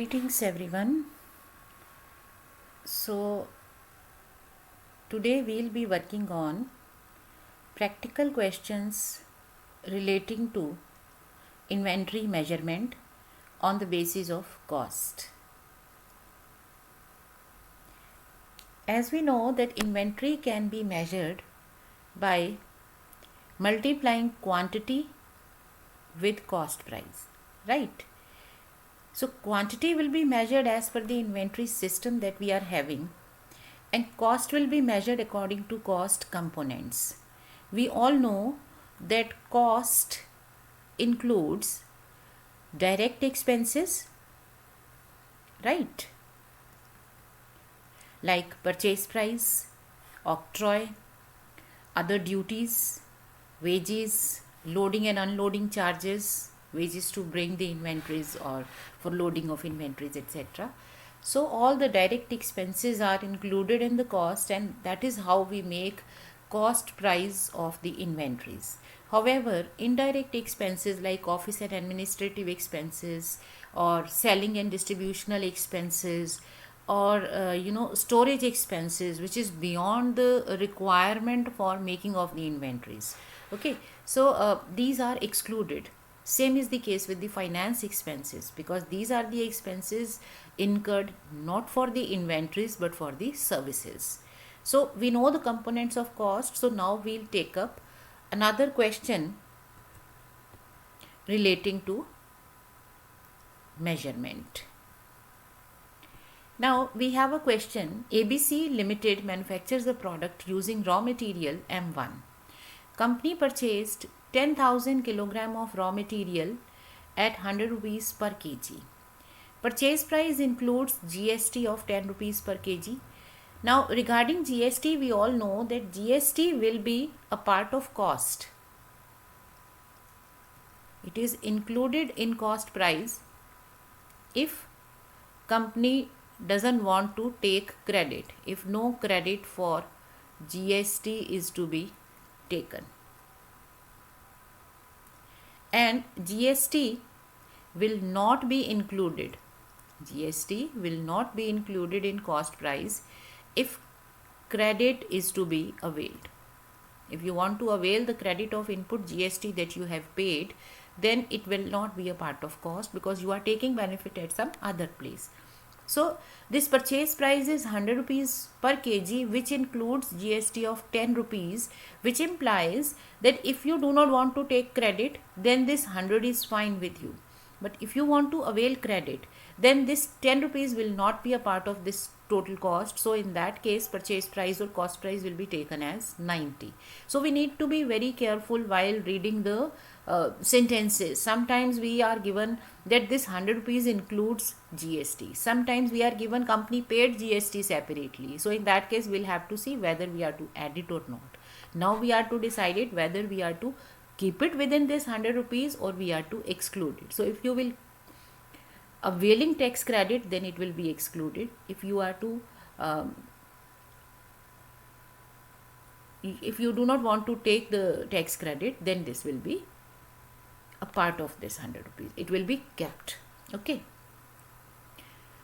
Greetings everyone. So today we'll be working on practical questions relating to inventory measurement on the basis of cost. As we know that inventory can be measured by multiplying quantity with cost price, right? So quantity will be measured as per the inventory system that we are having, and cost will be measured according to cost components. We all know that cost includes direct expenses, right? Like purchase price, octroi, other duties, wages, loading and unloading charges, wages to bring the inventories or for loading of inventories, etc. So all the direct expenses are included in the cost, and that is how we make cost price of the inventories. However, indirect expenses like office and administrative expenses or selling and distributional expenses or storage expenses, which is beyond the requirement for making of the inventories. Okay, so these are excluded. Same is the case with the finance expenses, because these are the expenses incurred not for the inventories but for the services. So we know the components of cost. So now we'll take up another question relating to measurement. Now we have a question. ABC Limited manufactures a product using raw material M1. Company purchased 10,000 kilogram of raw material at 100 rupees per kg. Purchase price includes GST of 10 rupees per kg. Now regarding GST, we all know that GST will be a part of cost. It is included in cost price if company doesn't want to take credit, if no credit for GST is to be taken. And GST will not be included. GST will not be included in cost price if credit is to be availed. If you want to avail the credit of input GST that you have paid, then it will not be a part of cost because you are taking benefit at some other place. So this purchase price is 100 rupees per kg, which includes GST of 10 rupees, which implies that if you do not want to take credit, then this 100 is fine with you. But if you want to avail credit, then this 10 rupees will not be a part of this total cost. So in that case, purchase price or cost price will be taken as 90. So we need to be very careful while reading the sentences. Sometimes we are given that this 100 rupees includes GST. Sometimes we are given company paid GST separately. So in that case, we'll have to see whether we are to add it or not. Now we are to decide it whether we are to keep it within this 100 rupees or we are to exclude it. So if you will availing tax credit, then it will be excluded. If you are to if you do not want to take the tax credit, then this will be a part of this 100 rupees. It will be kept. Okay.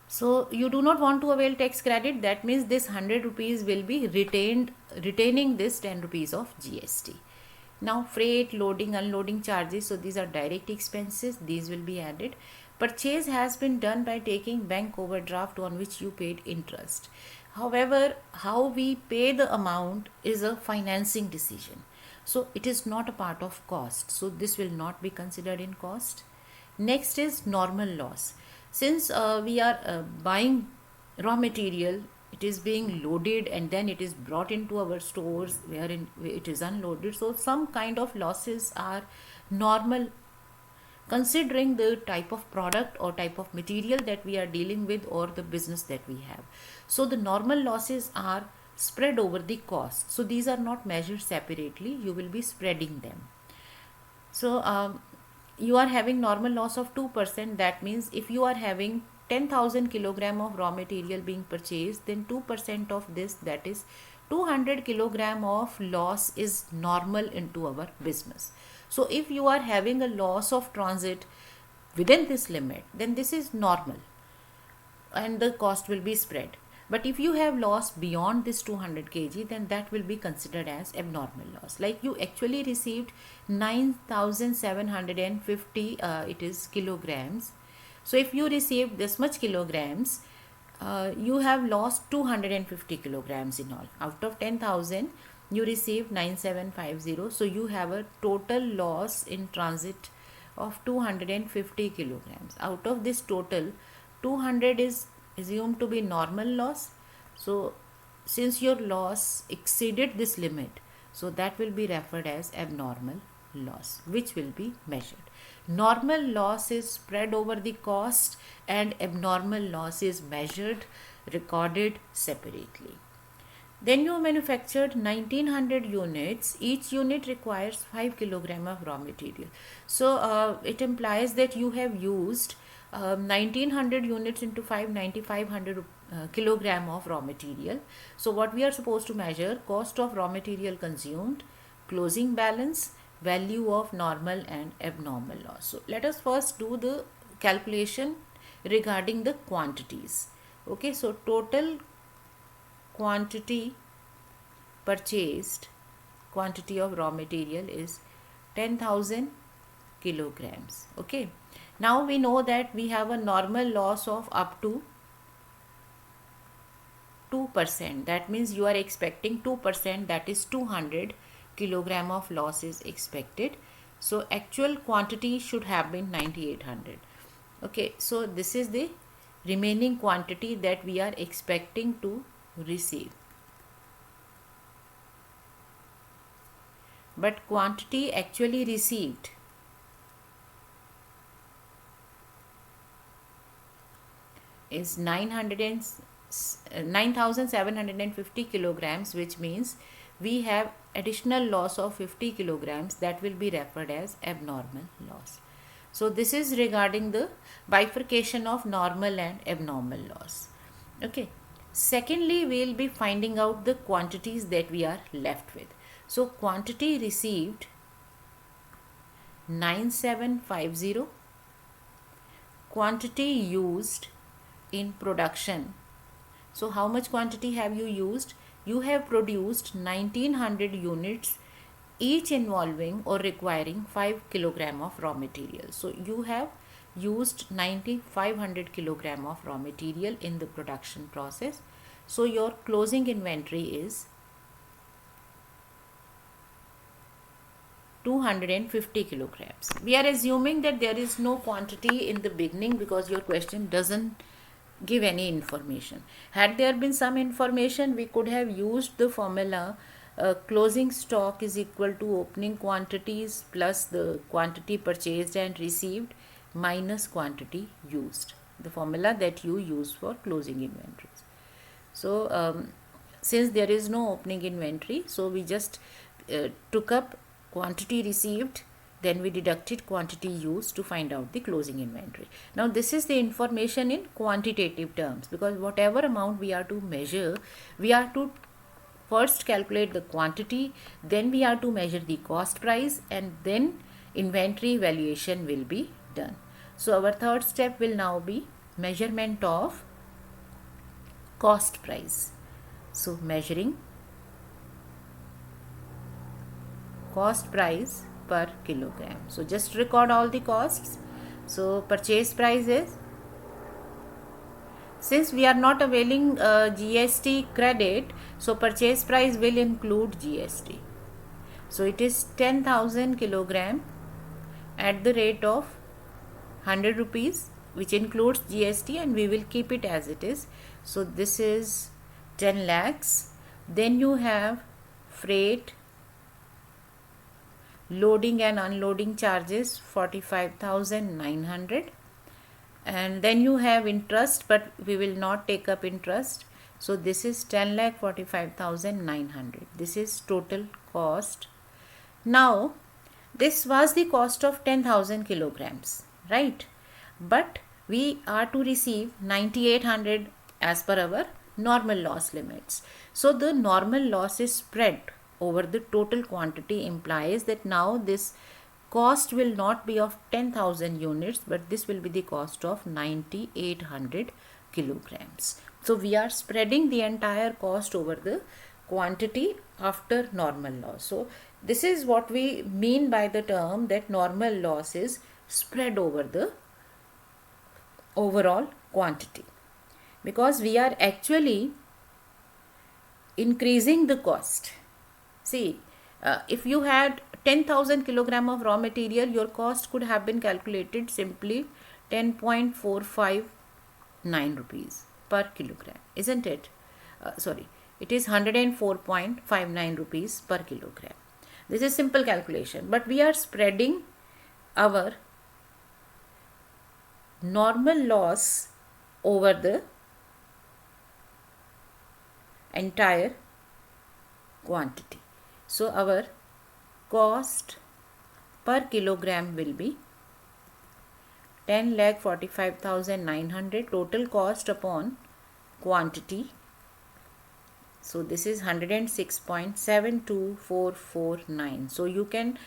So you do not want to avail tax credit, that means this 100 rupees will be retaining this 10 rupees of GST. Now freight, loading, unloading charges, so these are direct expenses, these will be added. Purchase has been done by taking bank overdraft on which you paid interest. However, how we pay the amount is a financing decision. So it is not a part of cost. So this will not be considered in cost. Next is normal loss. Since we are buying raw material, it is being loaded and then it is brought into our stores wherein it is unloaded. So some kind of losses are normal considering the type of product or type of material that we are dealing with or the business that we have. So the normal losses are spread over the cost. So these are not measured separately, you will be spreading them. So you are having normal loss of 2%. That means if you are having 10,000 kilogram of raw material being purchased, then 2% of this, that is 200 kilogram of loss, is normal into our business. So if you are having a loss of transit within this limit, then this is normal. and the cost will be spread. But if you have loss beyond this 200 kg, then that will be considered as abnormal loss. Like you actually received 9,750 it is kilograms. So if you received this much kilograms, you have lost 250 kilograms in all. Out of 10,000, you received 9750. So you have a total loss in transit of 250 kilograms. Out of this total, 200 is assumed to be normal loss. So since your loss exceeded this limit, so that will be referred as abnormal loss, which will be measured. Normal loss is spread over the cost and abnormal loss is measured, recorded separately. Then you manufactured 1900 units. Each unit requires 5 kilogram of raw material. So it implies that you have used 1900 units into 5, 9500 kilogram of raw material. So what we are supposed to measure: cost of raw material consumed, closing balance, value of normal and abnormal loss. So let us first do the calculation regarding the quantities. Okay, so total quantity purchased, quantity of raw material is 10,000 kilograms. Okay, now we know that we have a normal loss of up to 2%. That means you are expecting 2%, that is 200 kilogram of loss is expected. So actual quantity should have been 9800. Okay, so this is the remaining quantity that we are expecting to receive. But quantity actually received is 9,750 kilograms, which means we have additional loss of 50 kilograms. That will be referred as abnormal loss. So this is regarding the bifurcation of normal and abnormal loss. Okay. Secondly, we will be finding out the quantities that we are left with. So quantity received 9750, quantity used in production. So how much quantity have you used? You have produced 1900 units, each involving or requiring 5 kilogram of raw material. So you have used 9500 kilogram of raw material in the production process. So your closing inventory is 250 kilograms. We are assuming that there is no quantity in the beginning because your question doesn't give any information. Had there been some information, we could have used the formula closing stock is equal to opening quantities plus the quantity purchased and received minus quantity used, the formula that you use for closing inventories. So since there is no opening inventory, so we just took up quantity received, then we deducted quantity used to find out the closing inventory. Now this is the information in quantitative terms, because whatever amount we are to measure, we are to first calculate the quantity, then we are to measure the cost price, and then inventory valuation will be done. So our third step will now be measurement of cost price. So measuring cost price per kilogram. So just record all the costs. So purchase price is, since we are not availing GST credit, so purchase price will include GST. So it is 10,000 kilogram at the rate of 100 rupees, which includes GST, and we will keep it as it is. So this is 10 lakhs. Then you have freight, loading and unloading charges 45,900, and then you have interest, but we will not take up interest. So this is 10,45,900. This is total cost. Now this was the cost of 10,000 kilograms, right? But we are to receive 9,800 as per our normal loss limits. So the normal loss is spread over the total quantity, implies that now this cost will not be of 10,000 units, but this will be the cost of 9,800 kilograms. So we are spreading the entire cost over the quantity after normal loss. So this is what we mean by the term that normal loss is spread over the overall quantity, because we are actually increasing the cost. See, if you had 10,000 kilogram of raw material, your cost could have been calculated simply 10.459 rupees per kilogram, isn't it? Sorry, it is 104.59 rupees per kilogram. This is simple calculation, but we are spreading our normal loss over the entire quantity. So our cost per kilogram will be 10,45,900 total cost upon quantity. So this is 106.72449. So you can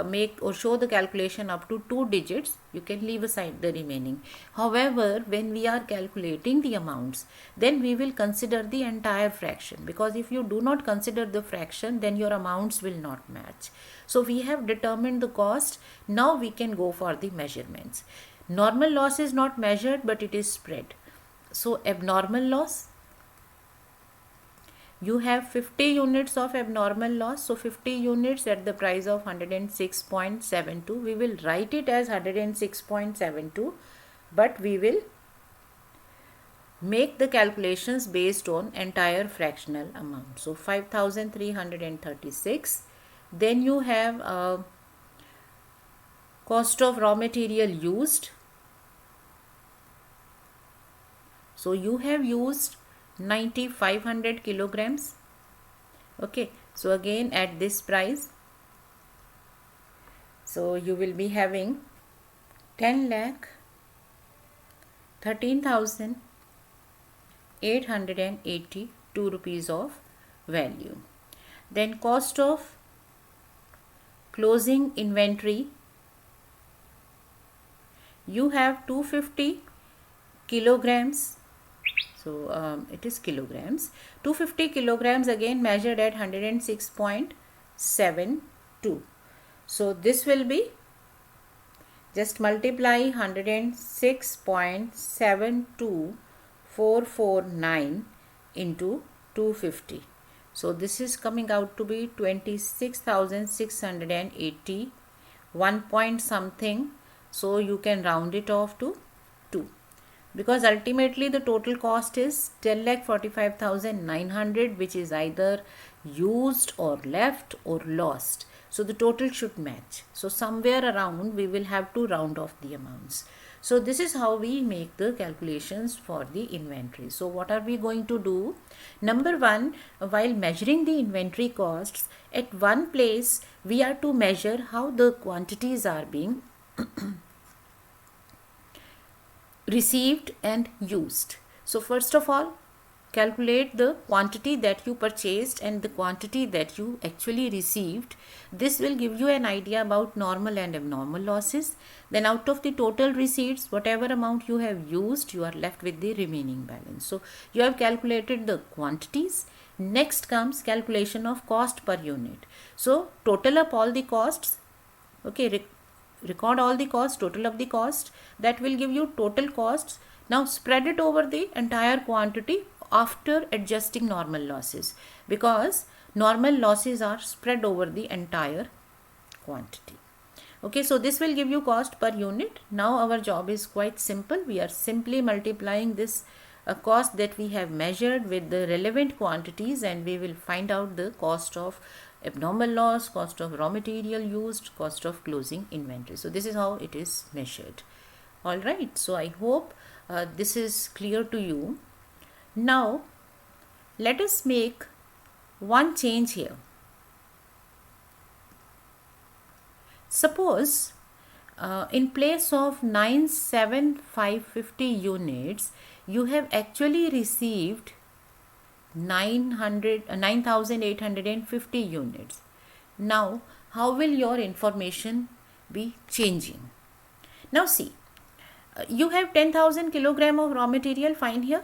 make or show the calculation up to 2 digits. You can leave aside the remaining. However, when we are calculating the amounts, then we will consider the entire fraction, because if you do not consider the fraction, then your amounts will not match. So we have determined the cost. Now we can go for the measurements. Normal loss is not measured, but it is spread. So abnormal loss, you have 50 units of abnormal loss. So 50 units at the price of 106.72. We will write it as 106.72, but we will make the calculations based on entire fractional amount. So 5,336. Then you have cost of raw material used. So you have used 9,500 kilograms. Okay, so again at this price, so you will be having 10,13,882 rupees of value. Then cost of closing inventory, you have 250 kilograms. So it is kilograms. 250 kilograms again measured at 106.72. So this will be, just multiply 106.72449 into 250. So this is coming out to be 26,680, 1 point something. So you can round it off to 2. Because ultimately the total cost is 10,45,900, which is either used or left or lost. So the total should match. So somewhere around we will have to round off the amounts. So this is how we make the calculations for the inventory. So what are we going to do? Number one, while measuring the inventory costs, at one place we are to measure how the quantities are being received and used. So first of all, calculate the quantity that you purchased and the quantity that you actually received. This will give you an idea about normal and abnormal losses. Then out of the total receipts, whatever amount you have used, you are left with the remaining balance. So you have calculated the quantities. Next comes calculation of cost per unit. So total up all the costs. Okay, record all the costs, total of the cost. That will give you total costs. Now spread it over the entire quantity after adjusting normal losses, because normal losses are spread over the entire quantity. Okay, so this will give you cost per unit. Now our job is quite simple. We are simply multiplying this cost that we have measured with the relevant quantities, and we will find out the cost of abnormal loss, cost of raw material used, cost of closing inventory. So this is how it is measured. All right, so I hope this is clear to you. Now let us make one change here. Suppose in place of 9,750 units, you have actually received 9,850 units. Now how will your information be changing? Now see, You have 10,000 kilogram of raw material, fine here.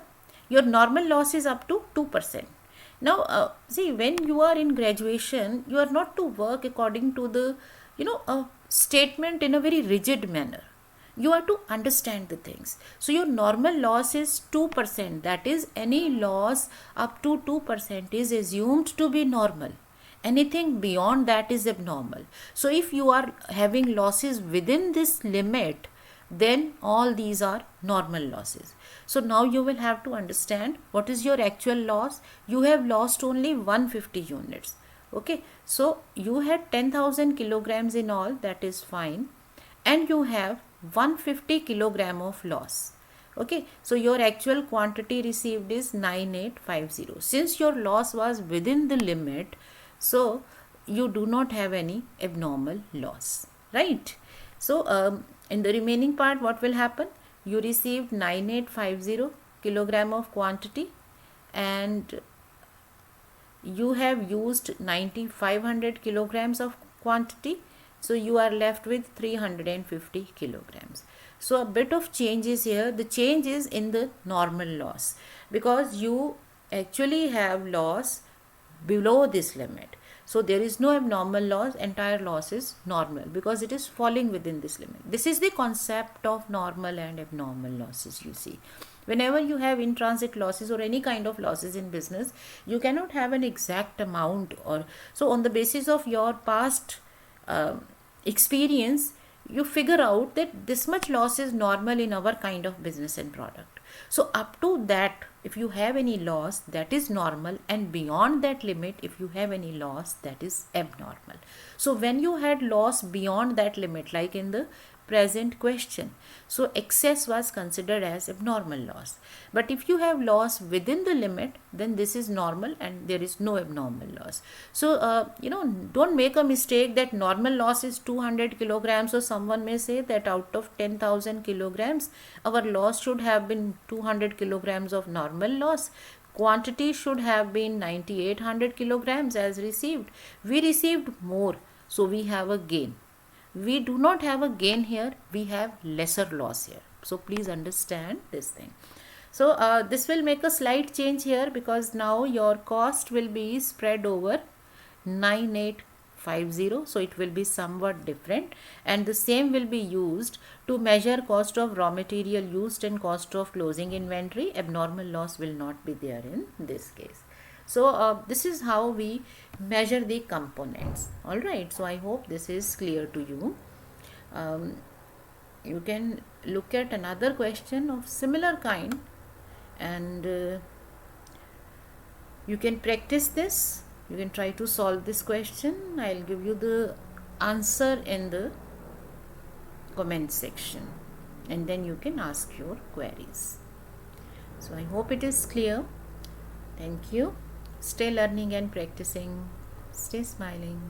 Your normal loss is up to 2%. Now, see, when you are in graduation, you are not to work according to the, statement in a very rigid manner. You are to understand the things. So, your normal loss is 2%. That is, any loss up to 2% is assumed to be normal. Anything beyond that is abnormal. So, if you are having losses within this limit, then all these are normal losses. So now you will have to understand what is your actual loss. You have lost only 150 units. Okay, so you had 10,000 kilograms in all, that is fine, and you have 150 kilogram of loss. Okay, so your actual quantity received is 9850. Since your loss was within the limit, so you do not have any abnormal loss, right? So in the remaining part, what will happen? You received 9850 kilogram of quantity, and you have used 9500 kilograms of quantity, so you are left with 350 kilograms. So a bit of change is here. The change is in the normal loss, because you actually have loss below this limit. So there is no abnormal loss, entire loss is normal because it is falling within this limit. This is the concept of normal and abnormal losses, you see. Whenever you have in-transit losses or any kind of losses in business, you cannot have an exact amount, or so on the basis of your past experience, you figure out that this much loss is normal in our kind of business and product. So up to that, if you have any loss, that is normal, and beyond that limit, if you have any loss, that is abnormal. So when you had loss beyond that limit, like in the present question, so excess was considered as abnormal loss. But if you have loss within the limit, then this is normal and there is no abnormal loss. So don't make a mistake that normal loss is 200 kilograms. So someone may say that out of 10,000 kilograms, our loss should have been 200 kilograms of normal loss. Quantity should have been 9800 kilograms as received. We received more, so we have a gain. We do not have a gain here, we have lesser loss here. So please understand this thing. So this will make a slight change here, because now your cost will be spread over 9850. So it will be somewhat different, and the same will be used to measure cost of raw material used and cost of closing inventory. Abnormal loss will not be there in this case. So this is how we measure the components. All right, so I hope this is clear to you. You can look at another question of similar kind, and you can practice this. You can try to solve this question. I'll give you the answer in the comment section, and then you can ask your queries. So I hope it is clear. Thank you. Stay learning and practicing. Stay smiling.